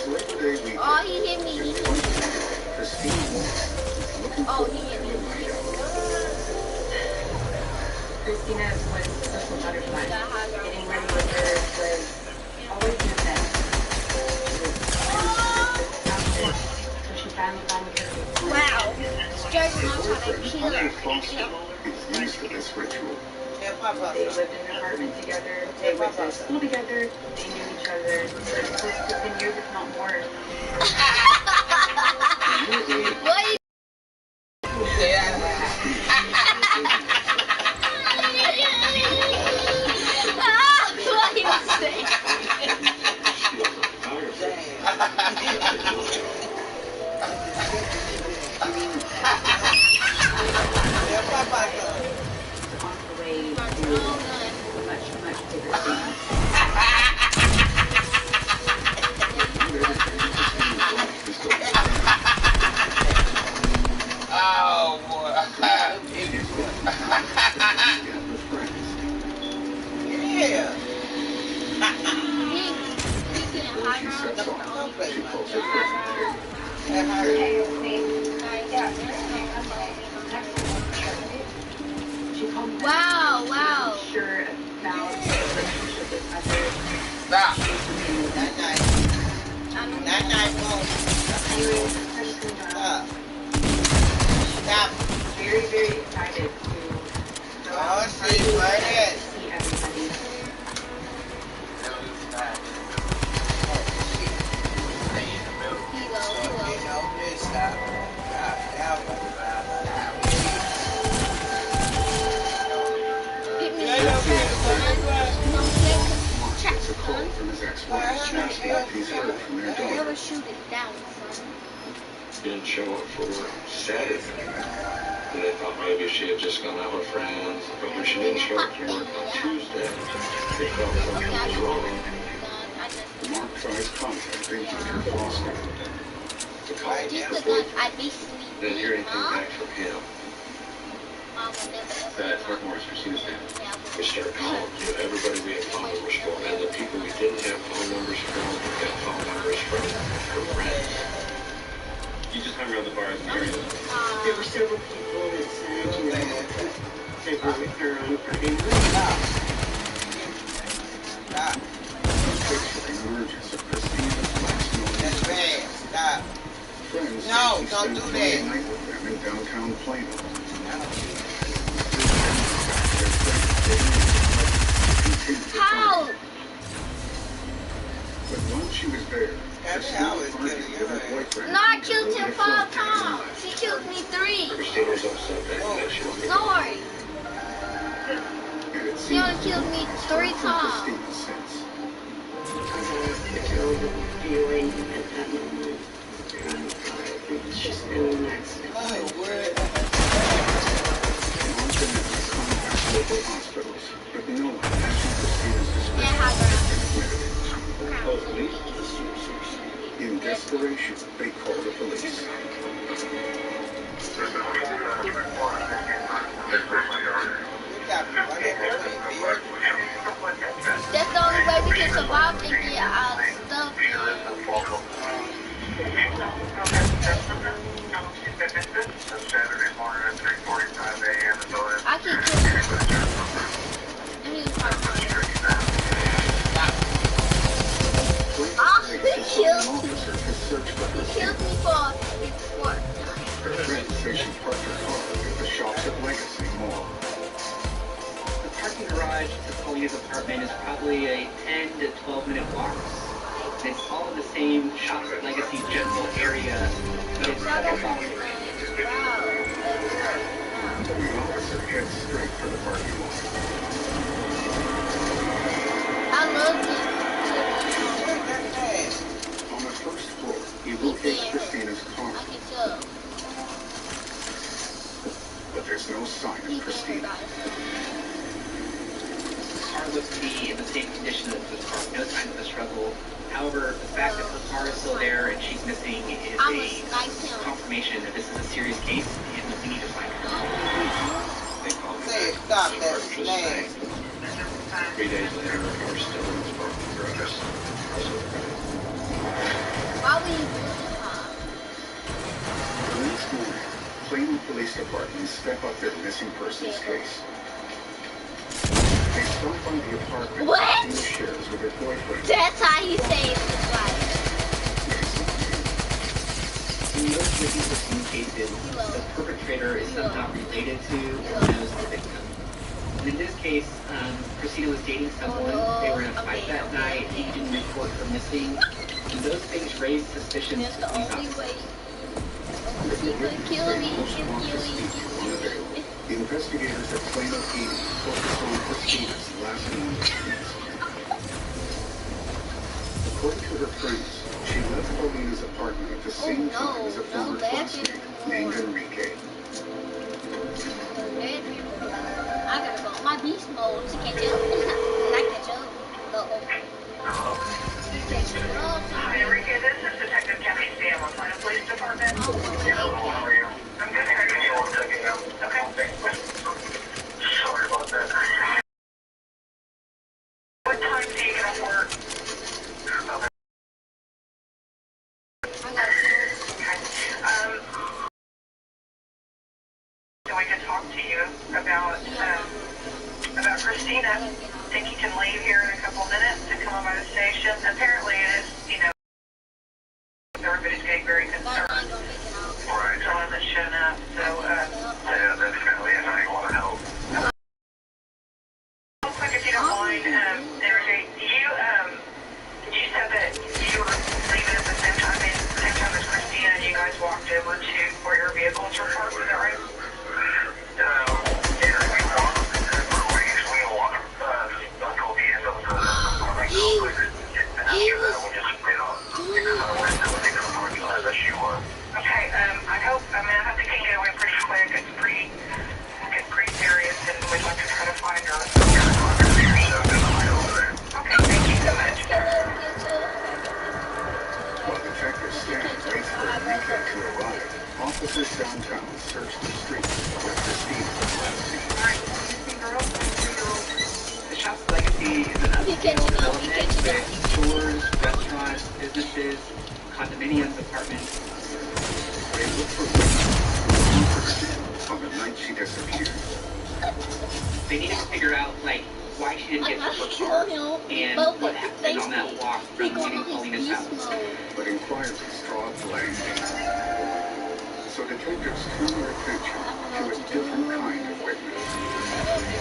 Oh, he hit me. Oh, he hit me. Christina was social butterfly. Getting ready with her was always the best. So she finally found with her. Wow. Straight mom trying to kill her. They lived in an apartment together. They went to school together. They knew each other for close to 10 years, if not more. What? Wow, wow. Sure about the relationship with others. Stop. Stop. Very, very excited to go out and see everybody. Never shoot it down, son. Didn't show up for Saturday. And they thought maybe she had just gone out with friends. But when she didn't show up for work on Tuesday, they felt something was wrong. Mark tries contacting Dr. Foster. The call didn't hear anything back from him. That Morris Christina's name. We started calling everybody we had phone numbers for, and the people we didn't have phone numbers from, we got phone numbers from her friends. You just hung around the bars and area. There were several people that said, they were with her on Friday night. Stop. That's bad. Stop. No, don't do that. In downtown Plano. How? But once she was there, No, I killed him 5 times. She killed me 3. Christina was upset that she wasn't. Sorry. She only killed me 3 times. Feeling at that moment. It's just been an accident. Hospitals, but no one mentioned Christina's disappearance. In desperation, they called the police. That's the only way we can survive and get our stuff. Saturday morning at 3:45 a.m. I can kill him. Oh, he killed me. He killed me for what? Her friends say she parked her car at the shops at Legacy Mall. The parking garage to Polia's apartment is probably a 10 to 12 minute walk. It's all in the same shops at Legacy general area, but it's like a walk. The officer heads straight for the parking lot. I love it. On the first floor, he locates Christina's car. I can tell. But there's no sign of Christina. The car looks to be in the same condition as the car, no signs of a struggle. However, the fact that her car is still there and she's missing is a confirmation that this is a serious case and we need to find her. They called me Say, back. stop She that was just man. saying 3 days later, her car still in the parking garage. department step up their missing persons case. They stop by the apartment What? Christina shares with her boyfriend. That's how he saved his life. In most missing person cases, the perpetrator is somehow related to or knows the victim. And in this case, Christina was dating someone, they were in a fight that night, he didn't report her missing, and those things raised suspicions That's to the police only officers. way. He could kill me. He could kill me. The investigators at Plano PD focused on Christina's last known experience. According to her friends, she left Paulina's apartment at the same time as a former classmate named Enrique. I gotta go on my beast mode to catch up. Can I catch up? Hi, Enrique. This is Detective Kathy Stam with Plano Police Department. How are you? I'm good. How are you? Okay. Sorry about that. What time do you get off work? So we can talk to you about Christina. Think you can leave here in a couple minutes to come on by the station? Apparently it is, everybody's getting very concerned. Right. Someone hasn't shown up, so, yeah, that's definitely a nice want to help. Real quick, if you don't mind, Enrique, you said that you were leaving at the same time as Christina, and you guys walked over to where your vehicles were parked, is that right? Okay, I have to get away pretty quick. It's pretty serious, and we'd like to try to find her. Okay, thank you so much. While detectives stand wait for Enrique to arrive, officers downtown search the streets where Christina was last seen. Alright, girls. The shop's legacy is an upscale development with stores, restaurants, businesses, condominiums, apartments. They look for Christina on the night she disappeared. They needed to figure out, why she didn't get to her car and what happened on that walk from leaving Paulina's house. But inquiries draw a blank. So detectives turn their attention to a different kind of witness.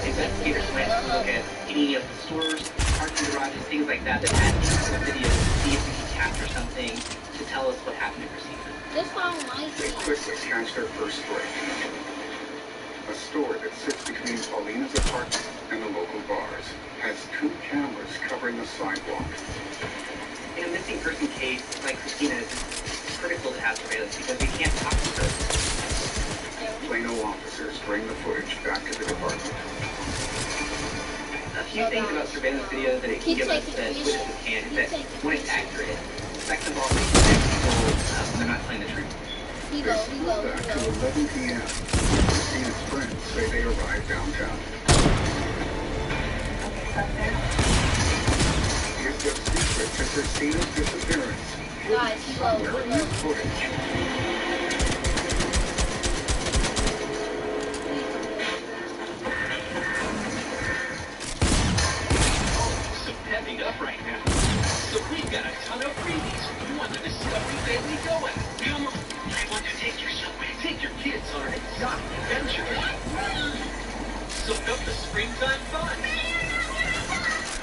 Investigators went to look at any of the stores, parking garages, things like that had video to see if we could capture something to tell us what happened to Christina. This one might They quickly catch their first break. A store that sits between Paulina's apartment and the local bars has 2 cameras covering the sidewalk. In a missing person case like Christina's, it's critical to have surveillance because we can't talk to her. Plano officers bring the footage back to the department. A few things about surveillance video that it can give us that witnesses can is that when it's accurate, second of all, it makes people they're not telling the truth. They slow back to 11 p.m. Christina's friends say they arrived downtown. Here's the secret to Christina's disappearance. Guys, Somewhere in the footage. Heading up right now. So we've got a ton of freebies. You want the Discovery Daily Go at? I want to take you somewhere. Take your kids on an exotic adventure. Soak up the springtime fun.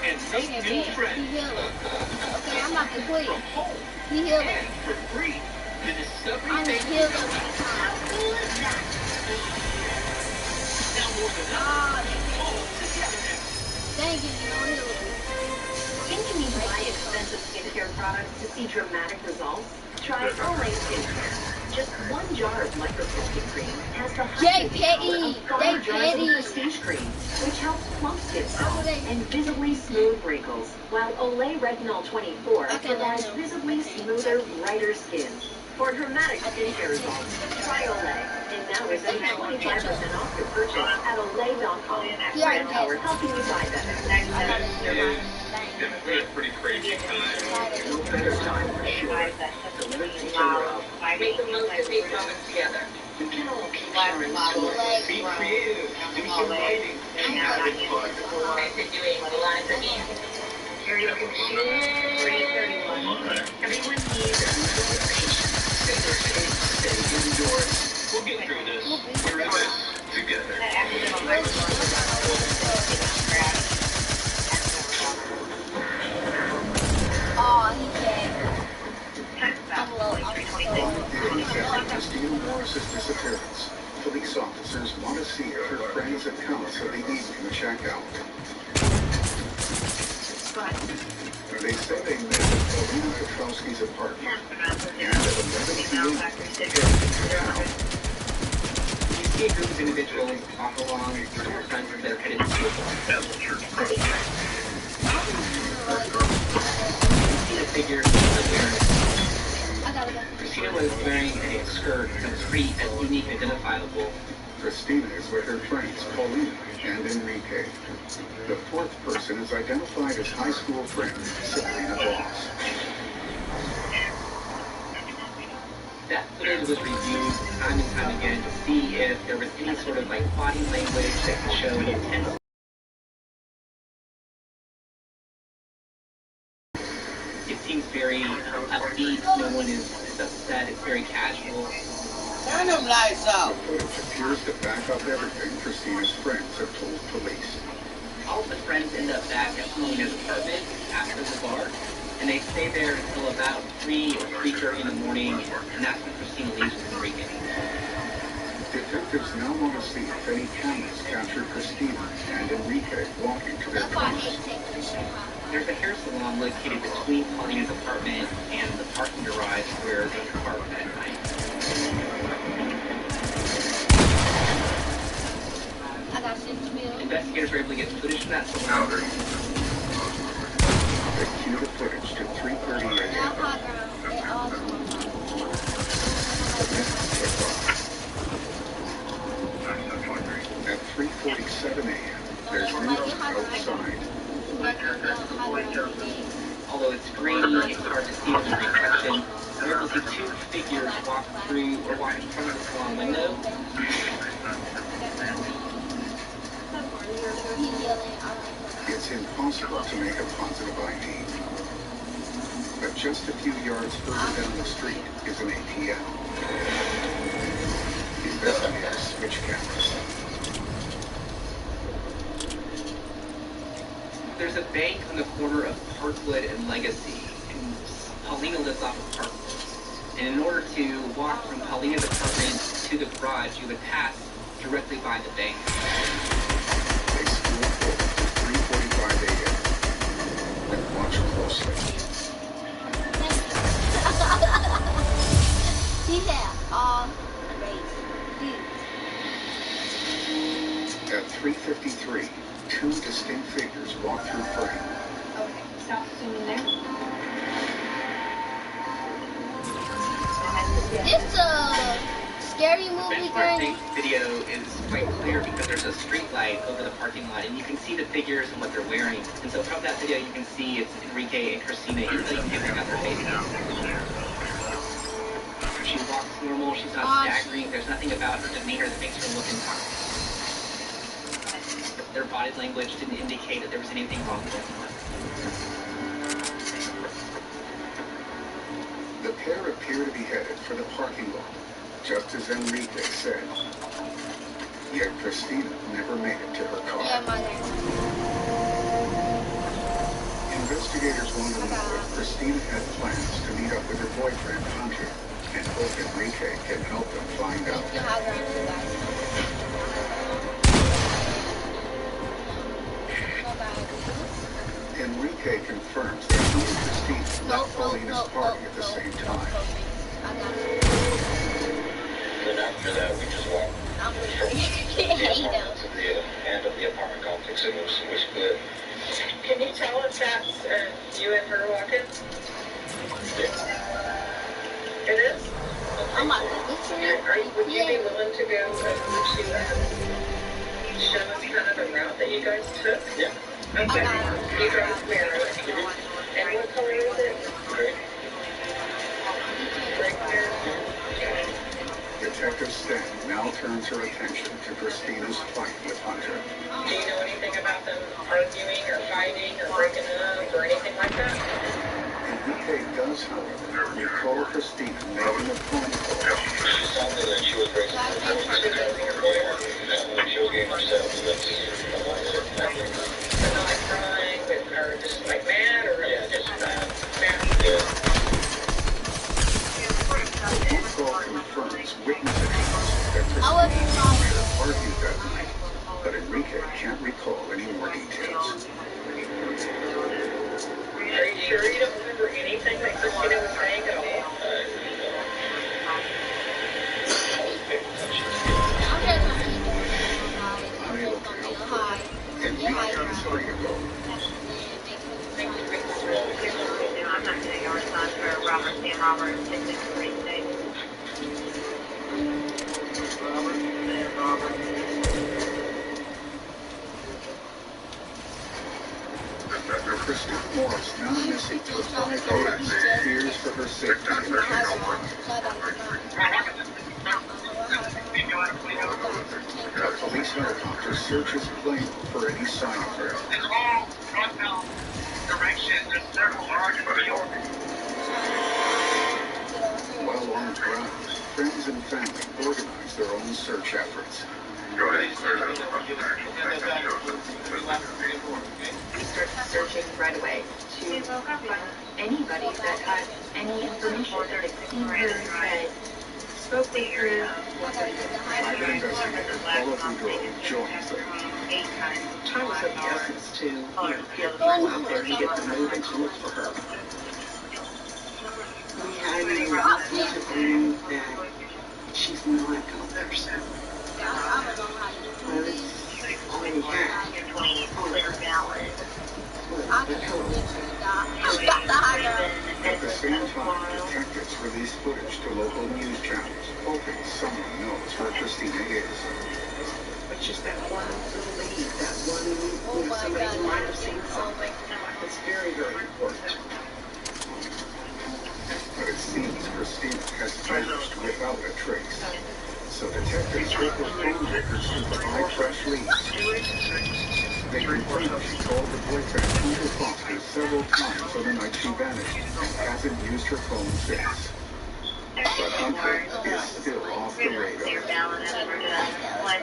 And make new friends. Okay, I'm not gonna quit. From home. He healed And him. for free. The Discovery I'm gonna Daily heal Go. him next time. Now more than ever. All together. Thank you, you know heal him. Think you need to buy expensive skincare products to see dramatic results? Try Olay Skincare. Just 1 jar of microscopic cream has the They petty. They petty. prestige cream, which helps plump skin cells and visibly smooth wrinkles, while Olay Retinol 24 provides visibly smoother, brighter skin. For dramatic skincare results, try Olay. And now receive 25% off your purchase at Olay.com. Brand Power, helping you buy better. Definitely a pretty crazy time. No better time for sure to lift each other up. Make the most of these moments together. We can all keep Like sharing my stories. leg Be grown. creative. Do some writing. I'm And have not it fun. I've been doing lots of serial computing. 331. Everyone needs a little patience. Stay indoors. We'll get through this. We're in this together. That accidental microphone was Oh, he can't. I'm low. On the day of Christina Morris's disappearance, police officers want to see if her friends had come so they need to check out. They say they met at Paulina Petrowski's apartment, and at 11 p.m. You see a group of individuals walk along some friends that are headed to the bar. You see the figure I gotta go. Christina was wearing a skirt that was pretty unique and identifiable. Christina is with her friends Paulina and Enrique. The fourth person is identified as high school friend Sabrina Voss. That footage was reviewed time and time again to see if there was any sort of like body language that could show intent. It seems very upbeat. No one is upset. It's very casual. Turn them lights The out. footage appears to back up everything Christina's friends have told police. All of the friends end up back at Paulina's apartment after the bar, and they stay there until about 3 or 3:30 in the morning, and that's when Christina leaves with Enrique. Detectives now want to see if any cameras capture Christina and Enrique walking to their That's why I cars. hate taking the shit off. There's a hair salon located between Paulina's apartment and the parking garage where they parked that night. I got shit to do. Investigators were able to get footage from that salon. They cue the footage to 3:30 Now a.m. hot ground. It all At 3:47 a.m., there's news outside. Although it's grainy, it's hard to see the reflection. We're able to see two figures walk through or walk in front of the salon window. It's impossible to make a positive ID. But just a few yards further down the street is an ATM. Investigators switch cameras. There's a bank on the corner of Parkwood and Legacy, and Paulina lives off of Parkwood. And in order to walk from Paulina's apartment to the garage, you would pass directly by the bank. They spool forward to 3:45 a.m. and watch closely. He said, all race. At 3:53, two distinct figures walk through frame. Okay. Stop zooming there. This scary The movie, benchmark Granny. bank video is quite clear because there's a street light over the parking lot, and you can see the figures and what they're wearing. And so from that video, you can see it's Enrique and Christina easily picking out their faces. She walks normal, she's not staggering, there's nothing about her demeanor that makes her look intoxicated. Their body language didn't indicate that there was anything wrong with them. The pair appear to be headed for the parking lot, just as Enrique said. Yet Christina never made it to her car. Yeah, mother. Investigators want to know if Christina had plans to meet up with her boyfriend, Hunter, and hope Enrique can help them find out. You know how ground you guys. Enrique confirms that he and Christina left Paulina's party at the same time. I got it. Then after that, we just walked I'm from really the hate apartment them. to the end of the apartment complex. It was good. Can you tell if that's you and her walking? It is? I'm like, this Would you be willing to go would you show us kind of a route that you guys took? Yeah. Okay. You guys married. And what color is it? Great. Brick hair. Detective Stan now turns her attention to Christina's fight with Hunter. Do you know anything about them arguing or fighting or breaking up or anything like that? Enrique does, however, recall Christina making a phone call. She told me that she was breaking up with her boyfriend, and she was getting herself. But not like crying or just like mad or just mad? Yeah. The phone call confirms witness accounts that Christina and Hunter argued that night, but Enrique can't recall any more details. Are you sure you don't remember anything that Christina was saying at all? Unable to help her, Enrique is free to go. I'm not getting our son for Robert St. Robert, 663 today. Christina Morris, now missing for 5 days, fears for her safety in the A police helicopter searches plane for any sign of her. While on the ground, friends and family organize their own search efforts. We started searching right away to find anybody that had any information that had seen her, had spoke with her. Private investigator Paula Boudreau joins them. Time was of the essence to get people out there and get them moving to look for her. We had reason to believe that she's not out there. So, well, it's already here. At the same time, detectives release footage to local news channels, hoping someone knows where Christina is. But just that one little lead, that one, somebody who might have seen something. It's very, very important. But it seems Christina has vanished without a trace. So detectives work with phone records to provide fresh leads. They confirm she called her boyfriend Hunter Foster several times on the night she vanished and hasn't used her phone since. But Hunter is still off the radar.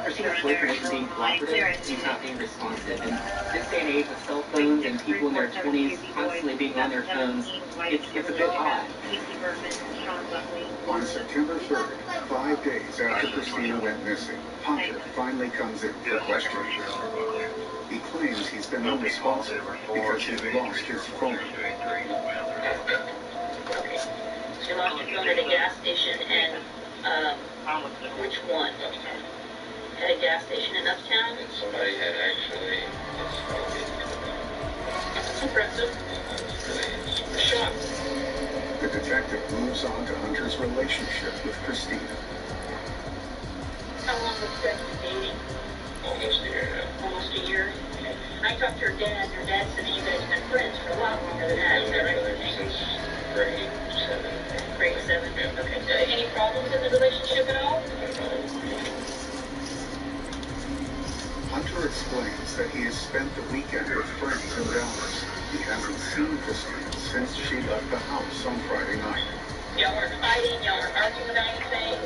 Christina's boyfriend isn't being cooperative, he's not being responsive. And this day and age with cell phones and people in their 20s constantly being on their phones, it's a bit odd. On September 3rd, 5 days after Christina went missing, Hunter finally comes in for questioning. He claims he's been unresponsive because he's lost his phone. She lost her phone at a gas station, and which one? At a gas station in Uptown? Somebody had actually Impressive. Shocked. The detective moves on to Hunter's relationship with Christina. How long was you guys dating? almost a year now. Almost a year. I talked to her dad. Her dad said that you guys have been friends for a lot longer than that. Is that right? Since grade 7. Grade 7? Yeah. Okay. Any problems in the relationship at all? Hunter explains that he has spent the weekend with friends in Dallas. He hasn't seen Christina since she left the house on Friday night. Y'all aren't fighting? Y'all aren't arguing about anything?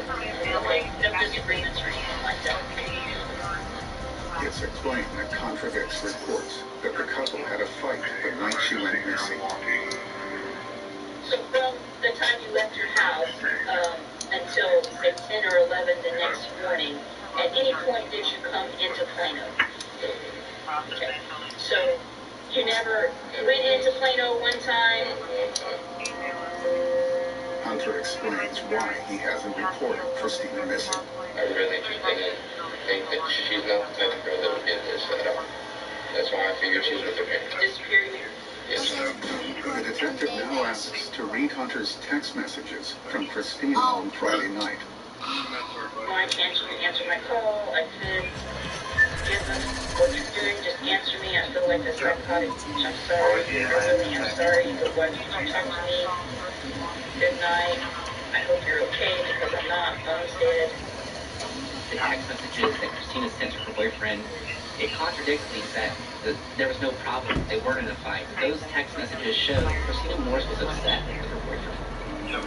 Okay. No disagreements or anything like that? It's a claim that contradicts reports that the couple had a fight the night she went missing. So from the time you left your house until, say, 10 or 11 the next morning, at any point did you come into Plano? Okay. So you never went into Plano one time? Hunter explains why he hasn't reported Christina missing. I really didn't think that she's not the type of girl that would get this set up. That's why I figured she was with her parents. Disappeared? Yes. The detective now asks to read Hunter's text messages from Christina on Friday night. Why can't you answer my call? I could, given what you're doing, just answer me. I feel like a psychotic. I'm sorry. I really am sorry. But why did you talk to me? Good night. I hope you're okay because I'm not. Mom's dead. The text messages that Christina sent to her boyfriend, it contradicts these that there was no problem. They weren't in a fight. Those text messages show that Christina Morris was upset with her boyfriend. The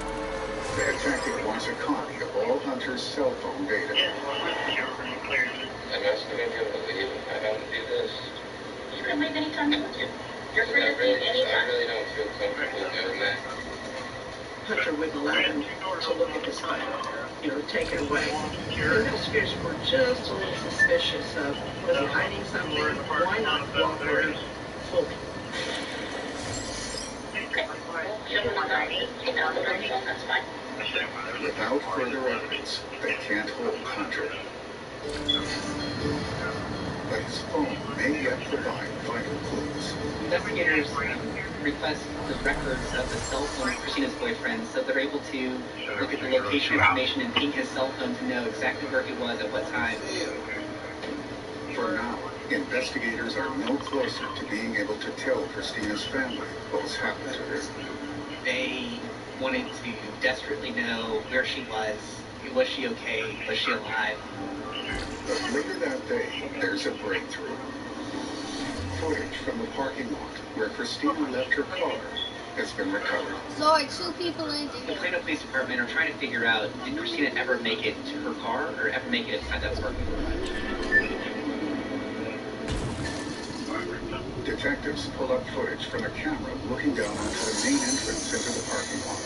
detective wants a copy of all Hunter's cell phone data. I'm asking if you'll leave. I have to do this. You can leave anytime you want to. You're free to leave I anytime. really don't feel comfortable doing that. Hunter wouldn't allow him to look at his phone, take it away. The investigators were just a little suspicious of, was he hiding something? Why not cooperate fully? Okay. Show them on ID. Get down the phone. That's fine. Without further evidence, they can't hold Hunter. But his phone may yet provide vital clues. Investigators request the records of the cell phone of Christina's boyfriend so they're able to look at the location information and ping his cell phone to know exactly where he was at what time. For now, investigators are no closer to being able to tell Christina's family what has happened to her. They wanted to desperately know where she was. Was she okay? Was she alive? But later that day, there's a breakthrough. Footage from the parking lot where Christina left her car has been recovered. So like 2 people in The there. Plano Police Department are trying to figure out, did Christina ever make it to her car or ever make it inside that parking garage? Detectives pull up footage from a camera looking down onto the main entrance into the parking lot.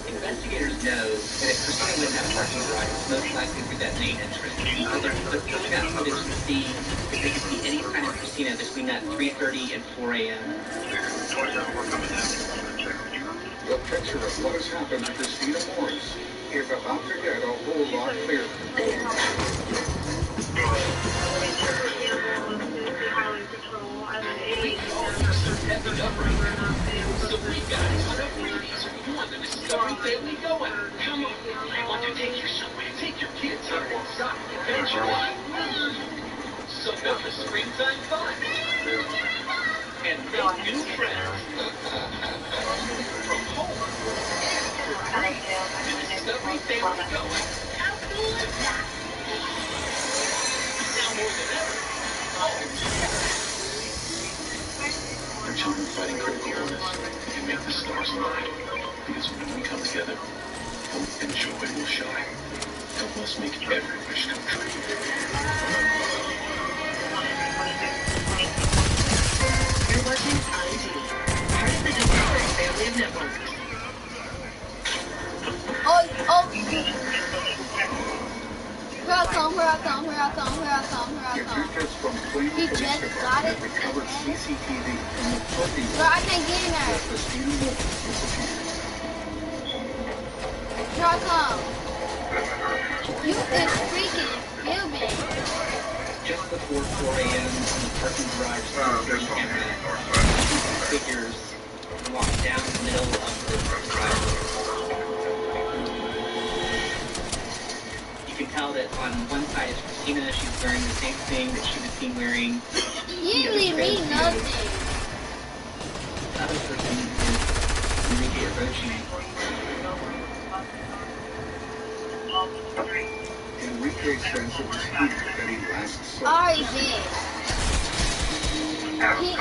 Investigators know that if Christina went in that parking garage, it's most likely through that main entrance. So they're looking at footage to see if they can see any sign of Christina between that 3:30 and 4 a.m. The picture of what has happened to Christina Morris is about to get a whole lot clearer. So we got enough freebies. You want the Discovery family going? Come on. I want to take you somewhere. Take your kids on a stop adventure. So go for springtime fun. And make new friends. From home. And the Discovery family going. How cool is that? Now more than ever. Our children fighting critical illness can make the stars align. Because when we come together, hope and joy will shine. Help us make every wish come true. You're watching ID, part of the Discovery family of networks. Oh. Here I come. Detectives from Plano He Police just Department got it, have recovered and then- CCTV from the parking Bro, I lot can't get in where there. Christina Morris disappeared. Here I come. You is freaking filming. Just before 4 a.m. in the parking garage security camera, figures walk down the middle of the driveway. You can tell that on one side is Christina. She's wearing the same thing that she was seen wearing. You didn't leave me nothing. The other person is Enrique Orochi. Enrique says it was here that he last saw. Alright, then.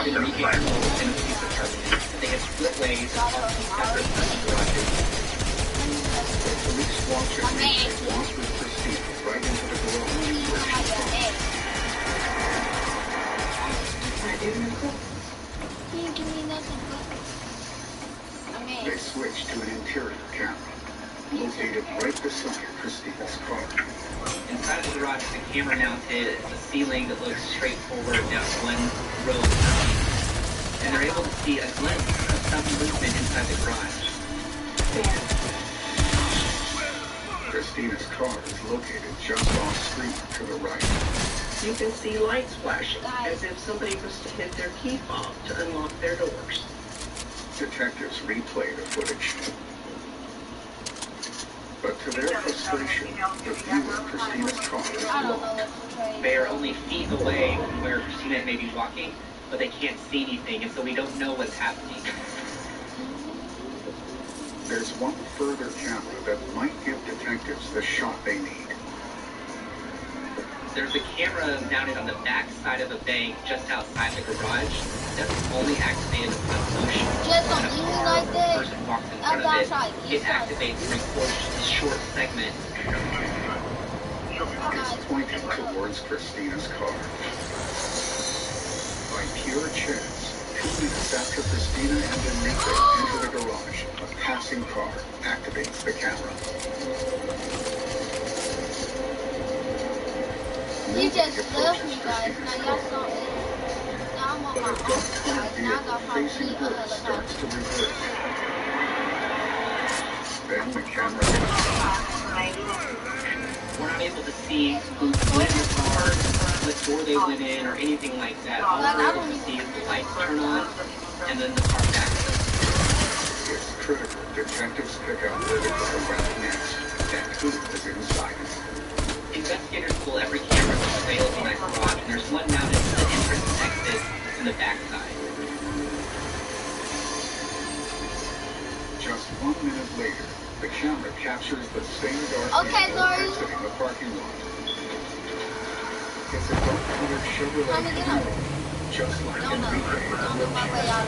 Enrique and the police department. They had split ways on two separate parking garages. Police watch as Enrique walks with Christina right into the garage where she parked. He didn't give me nothing. They switch to an interior camera, located right beside Christina's car. Inside the garage, the camera mounted a ceiling that looks straight forward down one row of and they're able to see a glimpse of some movement inside the garage. Christina's car is located just off street to the right. You can see lights flashing, as if somebody was to hit their key fob to unlock their doors. Detectives replay the footage. But to their frustration, the view of Christina's car is I don't know blocked. what's portrayed. They are only feet away from where Christina may be walking, but they can't see anything, and so we don't know what's happening. There's one further camera that might give detectives the shot they need. There's a camera mounted on the back side of a bank just outside the garage that's only activated upon motion. Just don't leave me like that. When a person walks in front of it, it activates and records just a short segment. It's pointing towards Christina's car. By pure chance, 2 minutes after Christina and Enrique enter the garage, a passing car activates the camera. He just left me, guys. Now y'all saw it. Now I'm on my own, guys. Now I got Facing probably her starts to reverse. Then the camera We're not able to see who went in the car, what door they went in, or anything like that. All we're able to see is the lights turn on, and then the car backs up. It's critical detectives pick out where to go around next, and who is inside it. Investigators pull every camera that's available in that garage, and there's one mounted to the entrance and exit in the backside. Just 1 minute later, the camera captures the same dark vehicle exiting the parking lot. It's a dark-colored Chevrolet Camaro, just like Enrique in the wheelchair.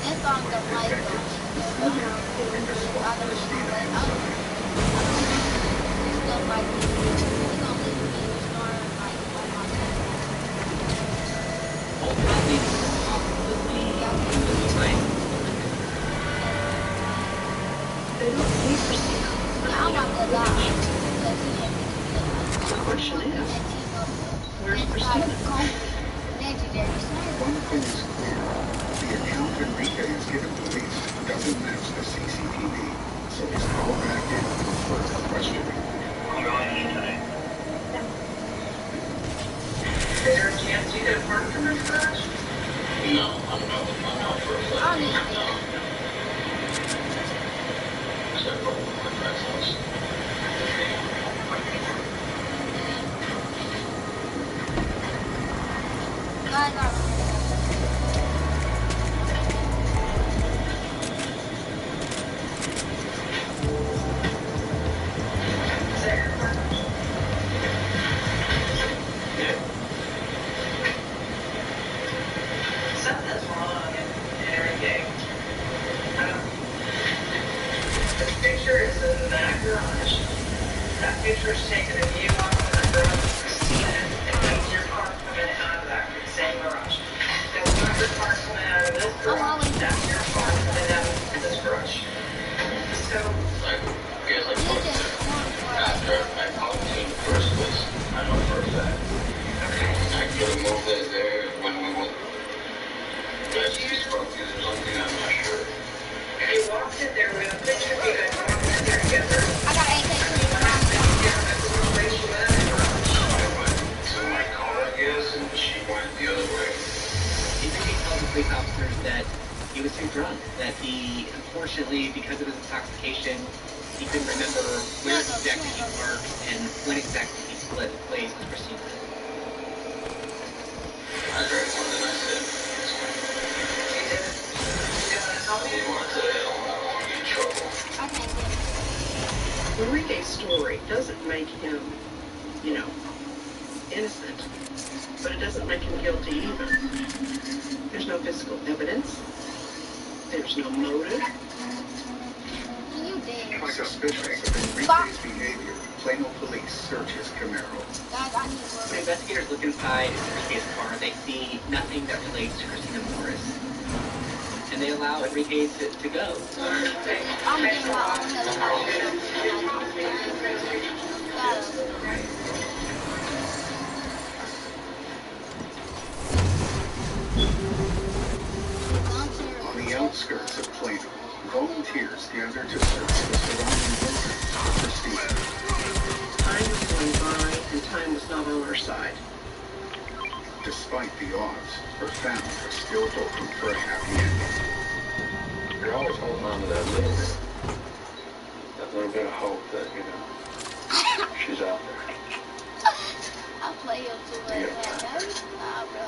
Detectives zoom in, hoping to spot Christina inside. Ultimately, possibly fine. They don't see Christina. The question is, where's Christina? One thing is clear. The account Enrique has given police doesn't match the CCTV, so he's called back in for further questioning. Is there a chance you could park from this garage? No, I'm about to find out for a fact. Except for my friend's house. Something's wrong in everything. The picture is in that garage. That picture is taken of you walking in the garage with Christina, and that's your car coming out of that same garage. That's not your car coming out of this garage. That's your car coming out of this garage. So, I guess I talked to after I talked to him in the first place. I know for a fact. okay. I could have moved it there when we went. That's just probably something I'm not sure. You walked in there with a picture of you guys walking in there together. I got 8 I went to my car, I guess, and she went the other way. Enrique tells the police officers that he was too drunk, that he, unfortunately, because of his intoxication, he couldn't remember where exactly he parked and when exactly he split plays with Christina. I drank more than I said. I didn't want to tell you, I don't want to get in trouble. Enrique's story doesn't make him, innocent, but it doesn't make him guilty either. There's no physical evidence. There's no motive. Suspicious of Enrique's behavior, Plano police search his Camaro. When investigators look inside Enrique's car, they see nothing that relates to Christina Morris. And they allow Enrique to go. I'm getting my own On the outskirts of Plano, volunteers gather to search the surrounding buildings for Christina. Time was going by, and time was not on our side. Despite the odds, her family is still hoping for a happy ending. You're always holding on to that little bit of hope that, she's out there. I play him too much, man. Nah, bro.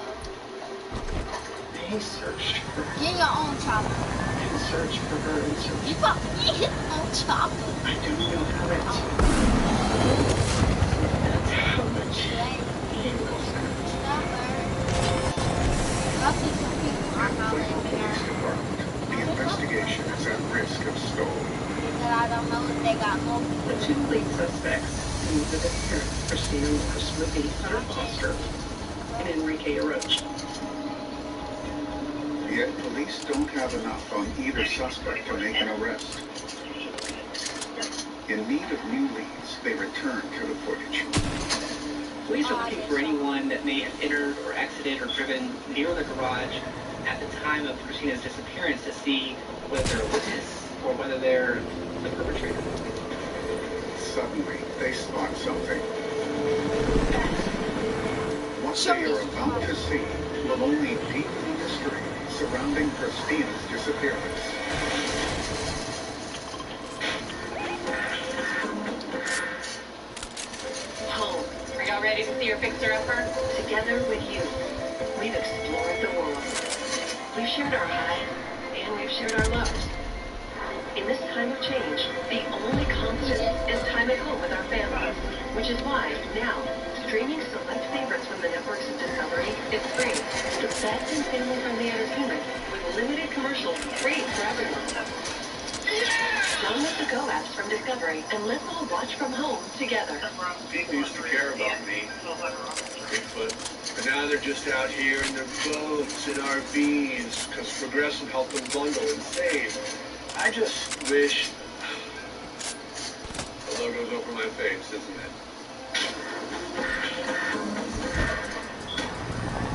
He searched for Get your own chopper. in search for her and search. You got me on chocolate. I don't know how that's how much he will spend. I'll see some people are not Police living there. Department. The investigation is at risk of stall. That I don't know if they got more. The two lead suspects in the disappearance, Christina Morris, would be Hunter Foster and Enrique Aroche. Yet police don't have enough on either suspect to make an arrest. In need of new leads, they return to the footage. Police are looking for anyone that may have entered or exited or driven near the garage at the time of Christina's disappearance to see whether they're a witness or whether they're the perpetrator. Suddenly, they spot something. What they are about to see will only deepen the mystery surrounding Christina's disappearance. Home. Are y'all ready to see your fixer-upper? Together with you, we've explored the world. We've shared our highs and we've shared our lows. In this time of change, the only constant is time at home with our families, which is why now, streaming select favorites from the networks of Discovery is free. The best in family-friendly entertainment with limited commercials free for everyone. Download the Go apps from Discovery and let's all watch from home together. People used to care about me, Bigfoot, but now they're just out here in their boats and RVs because Progressive helped them bundle and save. I just wish the logo's over my face, isn't it?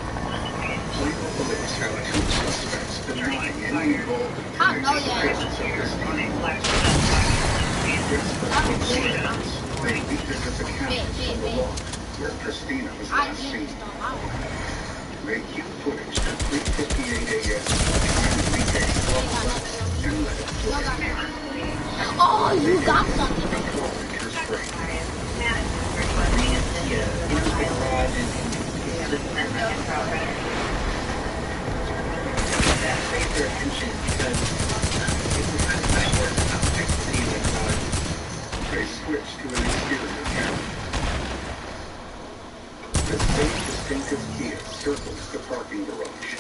Cleveland police have two suspects denying any involvement I in know the that. disappearance of Christina. They revisit the cameras on the walk where Christina was I last just seen. don't know. They cue footage to 3:58 a.m. time Enrique and let it play. Oh, you got something. Kilometers straight. That raised their attention because it was kind of nice work about the city of the garage. They switch to an exterior camera. The same distinctive Kia circles the parking garage.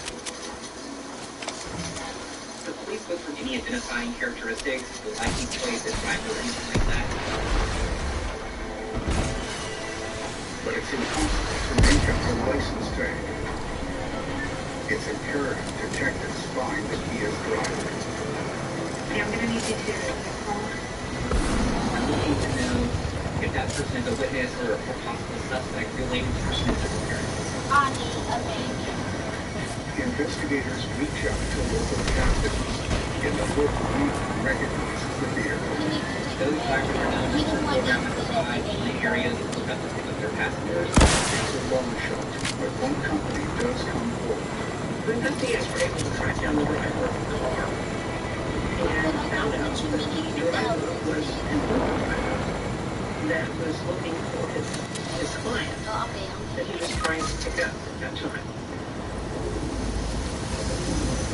The police look for any identifying characteristics, the license plate, the driver, or anything like that. But it's impossible to make out a license tag. It's imperative detectives find the Kia's driver. I'm going to need you to call. I'm looking to know if that person is a witness or a possible suspect related to Christina's disappearance. I need a baby. Investigators reach out to local captains in the hope one recognizes the vehicle. We need to take Those drivers are known to We don't circle want around them the to side do in the that. areas and look up to pick up their passengers. It's a long shot, but one company does come forward. The investigators were able to track down the driver of the car and found out that the driver was an Uber driver that was looking for his client Oh, okay. that he was trying to pick up at that time.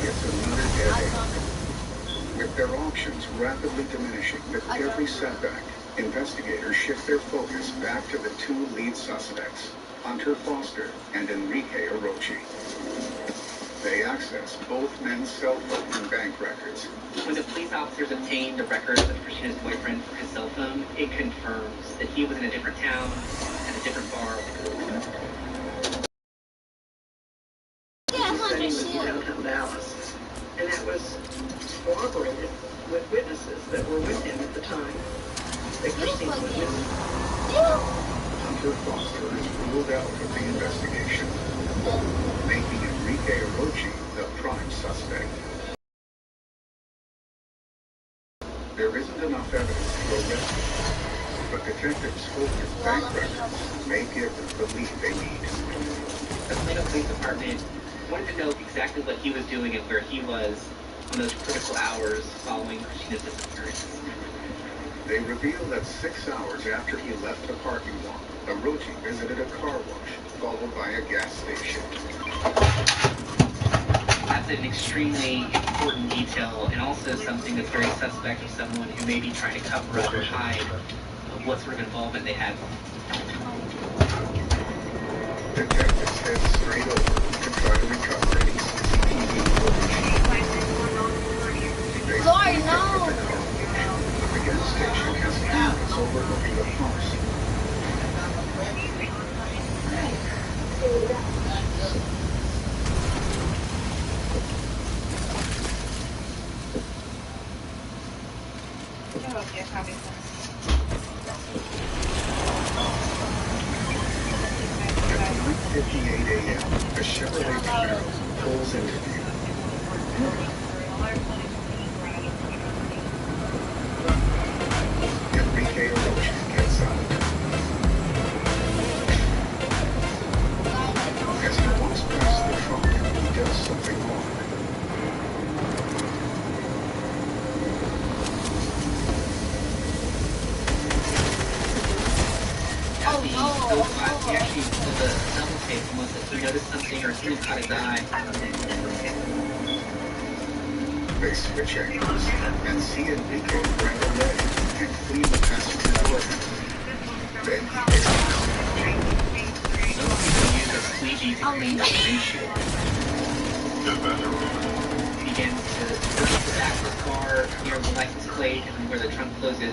It's another dead end. With their options rapidly diminishing with every setback, investigators shift their focus back to the two lead suspects, Hunter Foster and Enrique Aroche. They access both men's cell phone and bank records. When the police officers obtained the records of Christina's boyfriend for his cell phone, it confirms that he was in a different town, at a different bar. Yeah, He said he 100 was in shit. downtown Dallas, and that was corroborated with witnesses that were with him at the time. That Christine was missing. Yeah. Hunter Foster is ruled out of the investigation, making Enrique Aroche the prime suspect. There isn't enough evidence to arrest him, but detectives hope his bank records may give them the lead they need. The Plano Police Department wanted to know exactly what he was doing and where he was in those critical hours following Christina's disappearance. They reveal that 6 hours after he left the parking lot, Aroche visited a car wash, followed by a gas station. That's that's an extremely important detail, and also something that's very suspect for someone who may be trying to cover up or hide what sort of involvement they had. Detectives head straight over to try to recover any CCTV footage. Lord, no! The gas station has cameras overlooking the pumps. At 9:58 a.m., a Chevrolet Camaro pulls into view. Enrique Erosion gets out. As he walks past the trunk, he does something odd. He actually does a double take almost if he noticed something or someone caught his eye. They switch angles and see Enrique grab a leg and flee the passenger door. Then he takes a Most people use a squeegee to clean the windshield. He begins to search the back of the car near the license plate and where the trunk closes.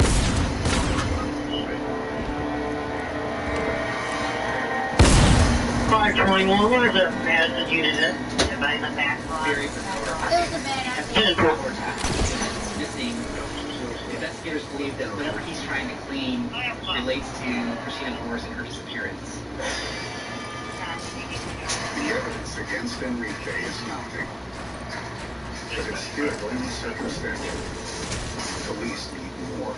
521, what is that bad unit? Anybody in the back line? Very bizarre. It was a bad It's missing. Investigators believe that whatever he's trying to clean relates to Christina Morris and her disappearance. The evidence against Enrique is mounting, but it's still only circumstantial. Police need more.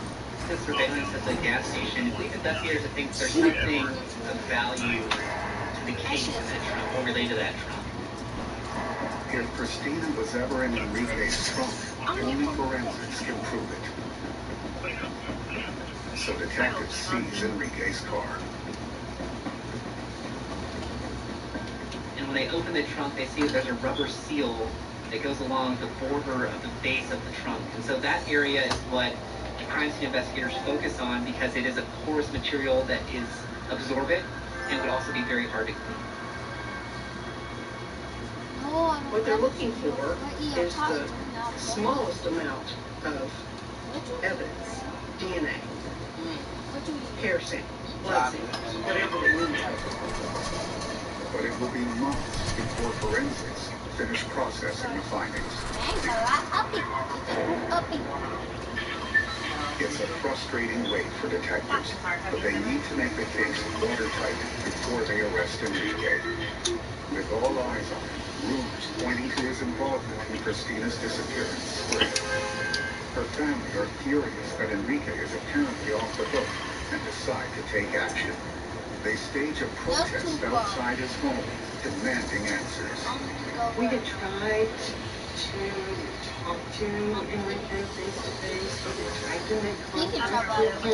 The surveillance at the gas station leads investigators to think there's something of value to the case in that trunk or related to that trunk. If Christina was ever in Enrique's trunk, only forensics can prove it. So detectives seize Enrique's car. And when they open the trunk, they see that there's a rubber seal that goes along the border of the base of the trunk. And so that area is what crime scene investigators focus on because it is a porous material that is absorbent and would also be very hard to clean. What they're looking for is the smallest amount of evidence, DNA, hair samples, blood samples, whatever they need. But it will be months before forensics finish processing the findings. It's a frustrating wait for detectives, but they need to make the case watertight before they arrest Enrique. With all eyes on him, rumors pointing to his involvement in Christina's disappearance spread. Her family are furious that Enrique is apparently off the hook and decide to take action. They stage a protest outside his home, demanding answers. We had tried to talk to Enrique face to face. We had tried to make contact with him.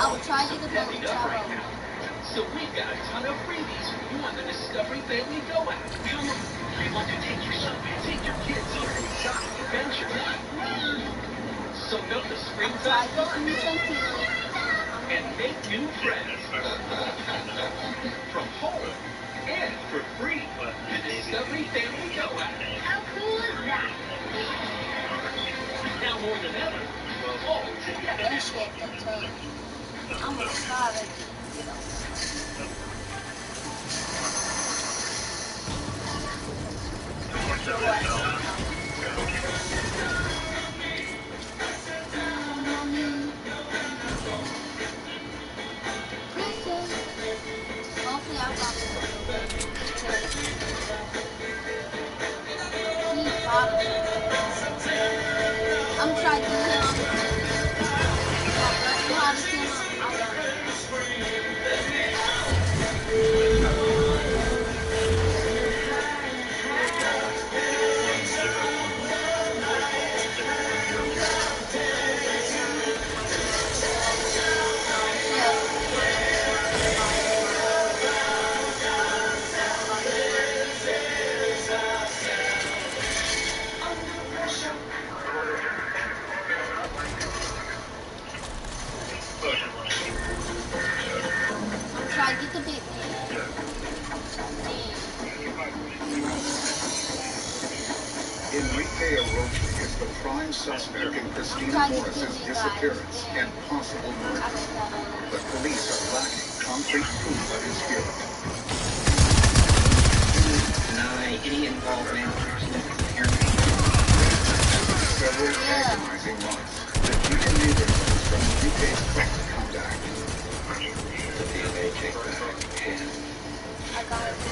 I will try to get the travel. So we've got a ton of freebies for you on the Discovery Family Go app. Come on, we want to take your son, take your kids on an exotic adventure. Soak up the springtime fun and make new friends from home and for free. The Discovery Family Go app. How cool is that? Now more than ever, all together. I'm gonna start it. I'm trying to do him. Enrique Arochi is the prime suspect in Christina Morris's disappearance and possible murder. But police are lacking concrete proof of his guilt. Deny any involvement in Christina's disappearance. Several agonizing months, the DNA results from Enrique's car come back. The DNA came back, and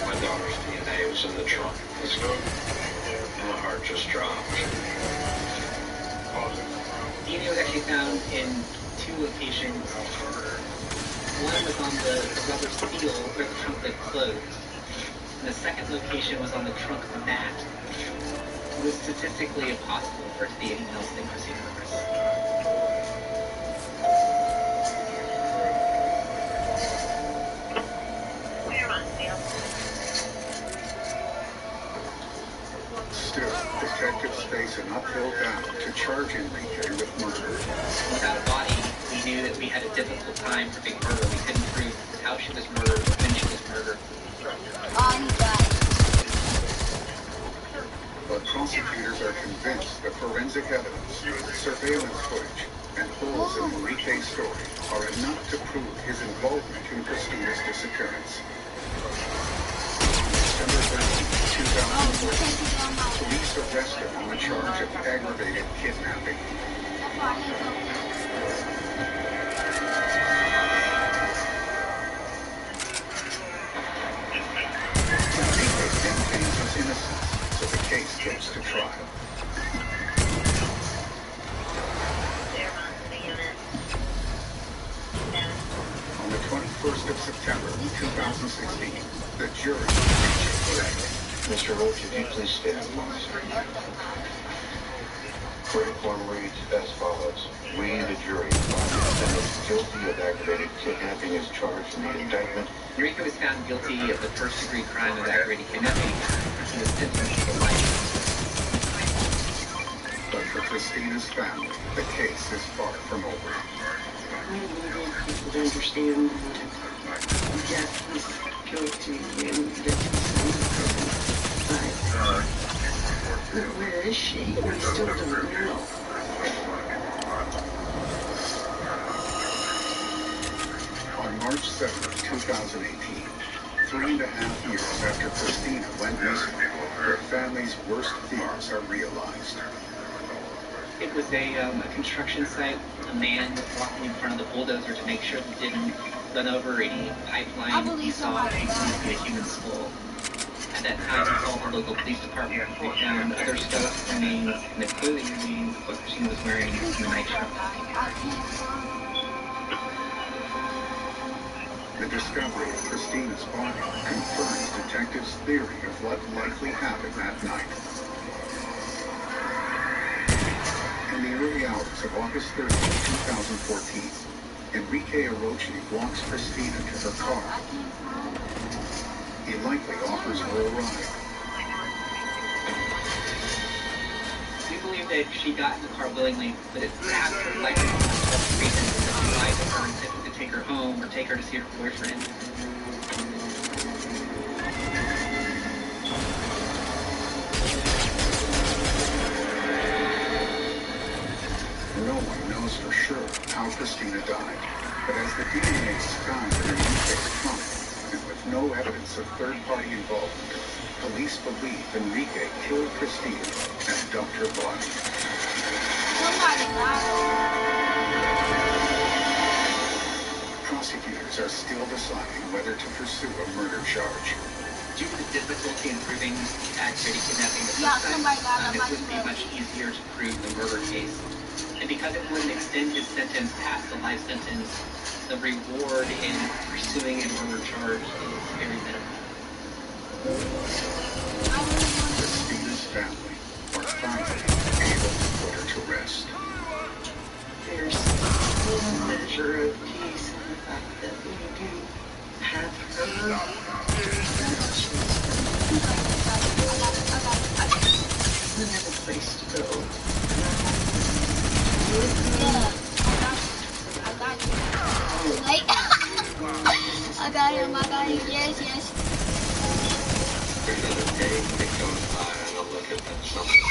my daughter's DNA was in the trunk. My heart just dropped. DNA was actually found in 2 locations. One was on the rubber seal where the trunk lid closed. And the second location was on the trunk mat. It was statistically impossible for it to be anything else than Christina Morris. Still, detectives face an uphill battle to charge Enrique with murder. Without a body, we knew that we had a difficult time proving murder. We couldn't prove how she was murdered, when she was murdered. He died. But prosecutors are convinced that forensic evidence, surveillance footage, and holes in Enrique's story are enough to prove his involvement in Christina's disappearance. December 13, 2004, police arrest him on the charge of aggravated kidnapping. Enrique maintains his innocence, so the case goes to trial. On the 21st of September 2016, the jury reached a verdict. Mr. Roach, if you please stand, please. Verdict form reads as follows. We, the jury, find the defendant guilty of aggravated kidnapping as charged in the indictment. Enrique was found guilty of the first-degree crime of aggravated kidnapping. He was sentenced to life. But for Christina's family, the case is far from over. I want people to understand that Jack was guilty and that he's in prison. But where is she? We still don't know. On March 7, 2018, 3.5 years after Christina went missing, her family's worst fears are realized. It was a construction site. A man was walking in front of the bulldozer to make sure that didn't run over any pipeline. He saw a human skull. At that time, he called the local police department. They found other skeletal remains and the clothing remains of what Christina was wearing in the night shirt. The discovery of Christina's body confirms detectives' theory of what likely happened that night. In the early hours of August 30, 2014, Enrique Arochi walks Christina to her car. He likely offers her a ride. We believe that she got in the car willingly, but it's perhaps likely for reasons that she lied to her and said to take her home or take her to see her boyfriend. No one knows for sure how Christina died, but as the DNA is found in Enrique's trunk, and with no evidence of third-party involvement, police believe Enrique killed Christina and dumped her body. Prosecutors are still deciding whether to pursue a murder charge. Due to the difficulty in proving aggravated kidnapping the first time, it would be much easier to prove the murder case. And because it wouldn't extend his sentence past the life sentence, the reward in pursuing a murder charge is very minimal. Christina's family are finally able to put her to rest. There's a measure of peace in the fact that we do have her. We have a place to go. I got him, yes. Another day that goes by, and I look at that something.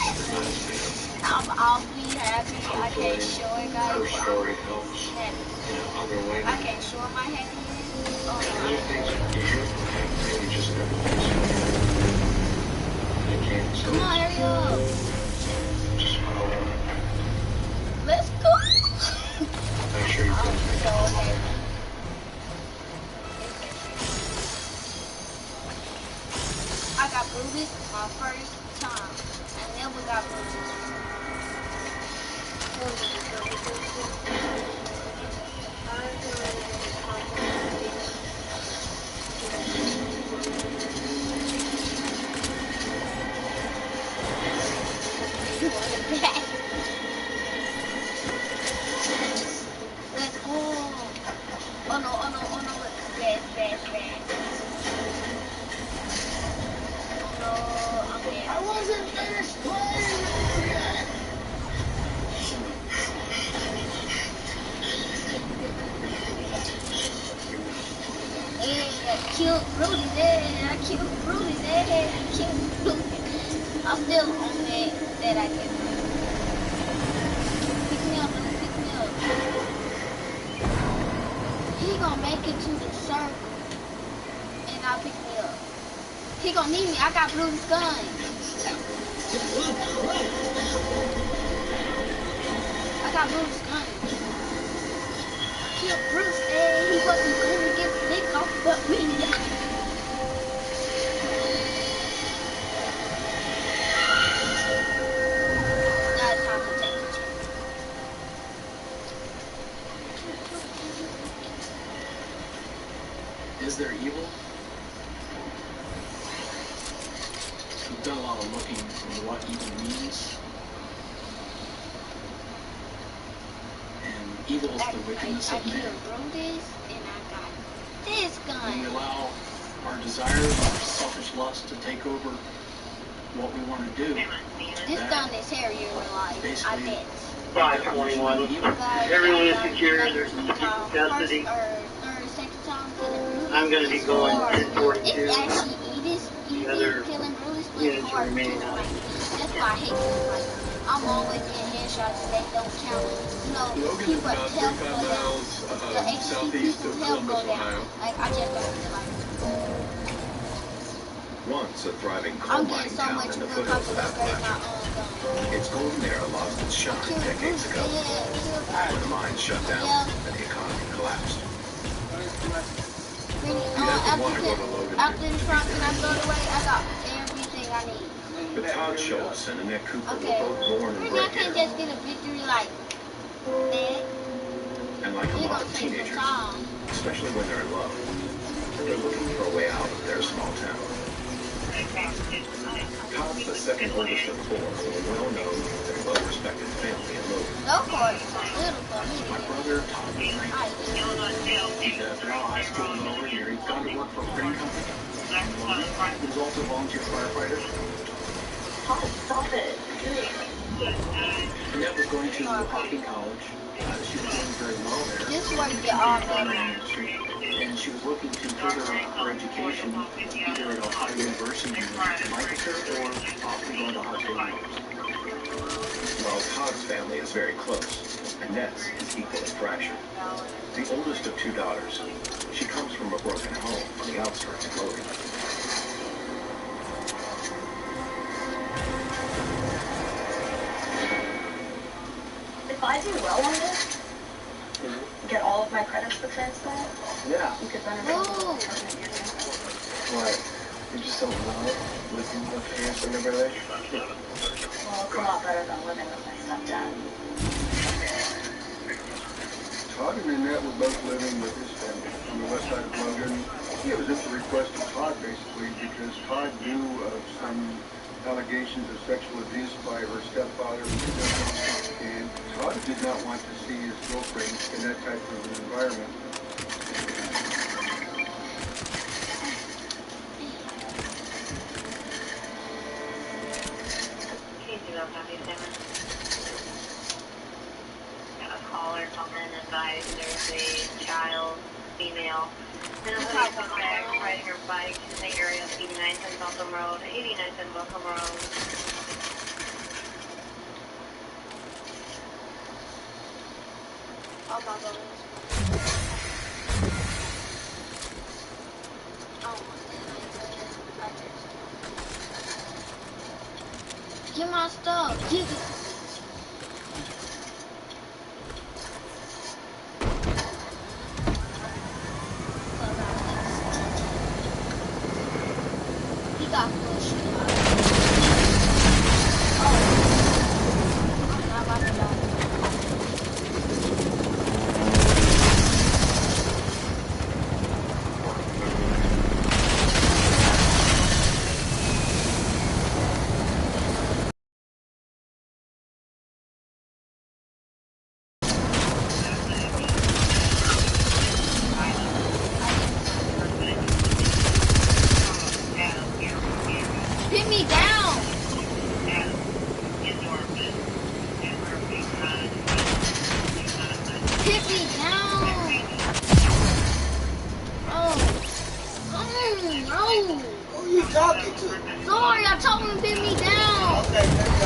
I'll be happy. I can't show it, guys. Her story helps Happy. in other ways. I can't show my happiness. Oh, And no, there are things you should have, and you just never do. You can't. So come on, hurry up. just follow her. Let's go. Make sure you I'm put so happy. I got bruises my first time. I never got bruises. Let's go. Oh no, oh no, oh no, look. Fast. Oh no, I'm dead. I wasn't finished playing yet. I killed Rudy there. I killed Rudy there. I killed Rudy. I'm still on that I can. Pick me up, Rudy. Pick me up. He gonna make it to the circle. And I'll pick me up. He gonna need me. I got Rudy's gun. I got Bruce's gun. I killed Bruce and he wasn't going to get the dick off but me. Now it's time to take the chance. Is there evil? We've done a lot of looking into what evil means. And evil is the wickedness of I man. killed Bruce and I got this When we gun. allow our desires, our selfish lust to take over what we want to do, This gun is hairier in real life. I basically bet. 521. Everyone is secure. There's no custody. I'm going to be going to 1042. It's actually easy killing Bruce, but it's hard to kill him. Like, that's why I hate killing. Like, I'm always getting headshots and they don't count. You know, people health go down. The HC people's health go down. Like, I just don't feel like it. Once a thriving coal I'm mining getting so town much in the good foothills of popularity my Appalachia. gun. Its golden era lost its shine decades ago. When the mines shut down and the economy collapsed. After the truck and I throw it away, I got everything I need. But Todd Schultz and Annette Cooper Okay. were both born and I bred can't here. just get a victory like that. And like a You're lot gonna of take some teenagers, time. especially when they're in love, they're looking for a way out of their small town. Todd's the second oldest of four from a well-known and well-respected family in Logan. Go for it. It's a little for me. my brother, Todd, he's now high school and over here. He's gone to work for a printing company. He was also a volunteer firefighter. Todd, stop it. Annette was going to Hocking College. She was doing very well there. This is where you get all better. And she was looking to further her education either at Ohio University in Lancaster or possibly going to Ohio State University. While Todd's family is very close, Annette's is equally fractured. The oldest of two daughters, she comes from a broken home on the outskirts of Logan. If I do well on this, get all of my credits for transplant, Yeah. you could run a Ooh. What? You just don't love living with parents in the village? Well, it's a lot better than living with my stepdad. Todd and Annette were both living with his family on the west side of Logan. It was at the request of Todd, basically, because Todd knew of some allegations of sexual abuse by her stepfather. And Todd did not want to see his girlfriend in that type of an environment. A caller coming advised there's a child, female, in a hoodie bag riding her bike in the area of 89th and Welcome Road, 89th and Welcome Road. Oh my goodness. Get my stuff. Get it. He got pushed. Oh. I'm not about to die. Pin me down! Pin me down! Oh. Who you talking to? Sorry, I told him to pin me down! Okay,